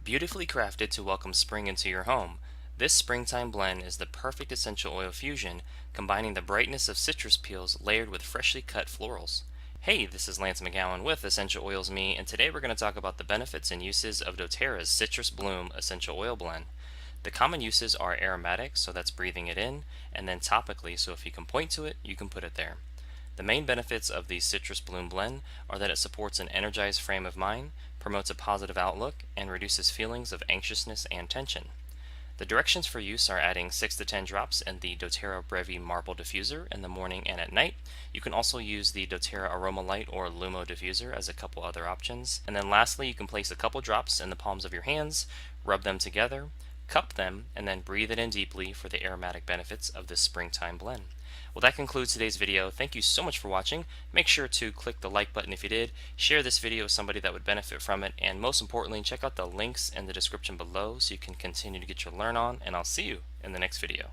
Beautifully crafted to welcome spring into your home, this springtime blend is the perfect essential oil fusion, combining the brightness of citrus peels layered with freshly cut florals. Hey, this is Lance McGowan with Essential Oils Me, and today we're going to talk about the benefits and uses of doTERRA's Citrus Bloom Essential Oil Blend. The common uses are aromatic, so that's breathing it in, and then topically, so if you can point to it, you can put it there. The main benefits of the Citrus Bloom blend are that it supports an energized frame of mind, promotes a positive outlook, and reduces feelings of anxiousness and tension. The directions for use are adding 6 to 10 drops in the doTERRA Brevi Marble Diffuser in the morning and at night. You can also use the doTERRA Aroma Light or Lumo Diffuser as a couple other options. And then lastly, you can place a couple drops in the palms of your hands, rub them together, cup them, and then breathe it in deeply for the aromatic benefits of this springtime blend. Well, that concludes today's video. Thank you so much for watching. Make sure to click the like button if you did, share this video with somebody that would benefit from it, and most importantly, check out the links in the description below so you can continue to get your learn on, and I'll see you in the next video.